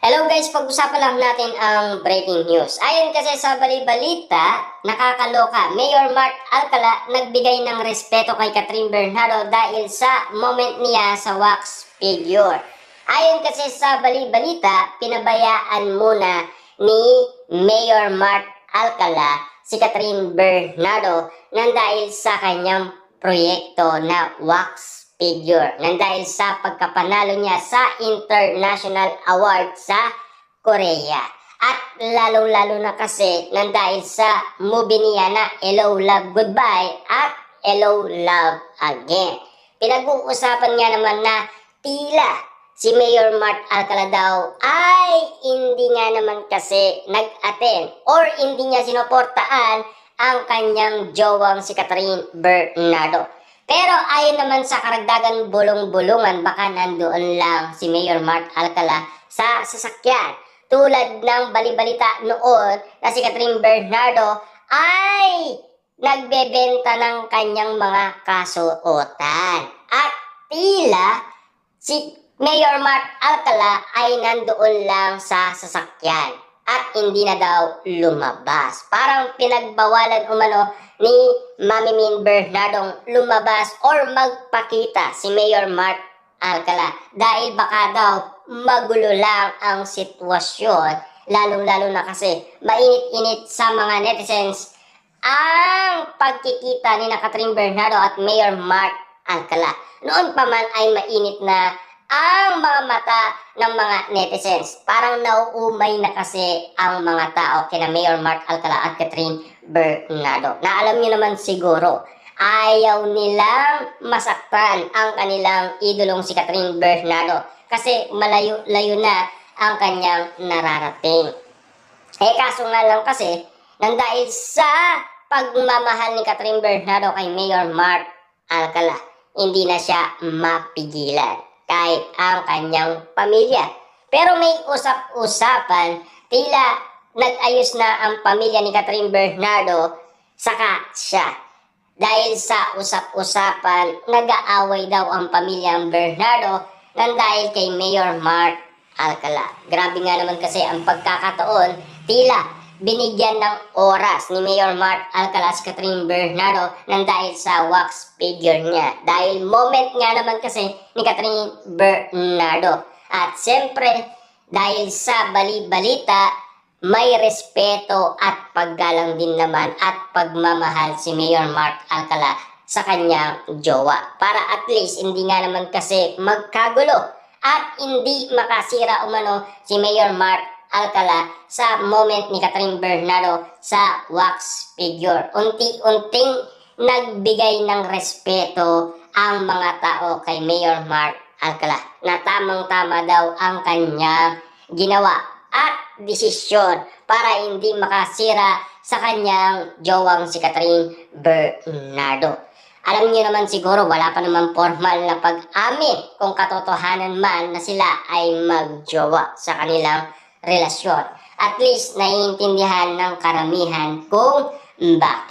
Hello guys, pag-usapan lang natin ang breaking news. Ayon kasi sa bali-balita, nakakaloka, Mayor Mark Alcala nagbigay ng respeto kay Catherine Bernardo dahil sa moment niya sa wax figure. Ayon kasi sa bali-balita, pinabayaan muna ni Mayor Mark Alcala si Catherine Bernardo nang dahil sa kanyang proyekto na wax figure nang dahil sa pagkapanalo niya sa International Award sa Korea. At lalong-lalo na kasi nang dahil sa movie niya na Hello Love Goodbye at Hello Love Again. Pinag-uusapan nga naman na tila si Mayor Mark Alcala daw ay hindi nga naman kasi nag-attend or hindi niya sinuportaan ang kanyang jowang si Catherine Bernardo. Pero ayon naman sa karagdagan bulong-bulungan, baka nandoon lang si Mayor Mark Alcala sa sasakyan. Tulad ng bali-balita noon na si Catherine Bernardo ay nagbebenta ng kanyang mga kasuotan. At tila si Mayor Mark Alcala ay nandoon lang sa sasakyan at hindi na daw lumabas. Parang pinagbawalan umano ni Mami Min Bernardong lumabas or magpakita si Mayor Mark Alcala dahil baka daw magulo lang ang sitwasyon, lalong-lalo na kasi mainit-init sa mga netizens ang pagkikita ni Catherine Bernardo at Mayor Mark Alcala. Noon pa man ay mainit na ang mga mata ng mga netizens. Parang nauumay na kasi ang mga tao kina Mayor Mark Alcala at Catherine Bernardo. Na alam niyo naman siguro, ayaw nilang masaktan ang kanilang idolong si Catherine Bernardo kasi malayo-layo na ang kanyang nararating. Kaso nga lang kasi, nang dahil sa pagmamahal ni Catherine Bernardo kay Mayor Mark Alcala, hindi na siya mapigilan kahit ang kanyang pamilya. Pero may usap-usapan, tila nag-ayos na ang pamilya ni Catherine Bernardo saka siya. Dahil sa usap-usapan, nag-aaway daw ang pamilyang Bernardo nang dahil kay Mayor Mark Alcala. Grabe nga naman kasi ang pagkakataon, tila binigyan ng oras ni Mayor Mark Alcala si Catherine Bernardo nang dahil sa wax figure niya. Dahil moment nga naman kasi ni Catherine Bernardo. At siyempre, dahil sa bali-balita, may respeto at paggalang din naman at pagmamahal si Mayor Mark Alcala sa kanyang jowa. Para at least hindi nga naman kasi magkagulo at hindi makasira umano si Mayor Mark Alcala sa moment ni Catherine Bernardo sa wax figure. Unti-unting nagbigay ng respeto ang mga tao kay Mayor Mark Alcala na tamang-tama daw ang kanyang ginawa at desisyon para hindi makasira sa kanyang jowang si Catherine Bernardo. Alam niyo naman siguro wala pa naman formal na pag-amin kung katotohanan man na sila ay magjowa sa kanilang relasyon. At least naiintindihan ng karamihan kung bakit.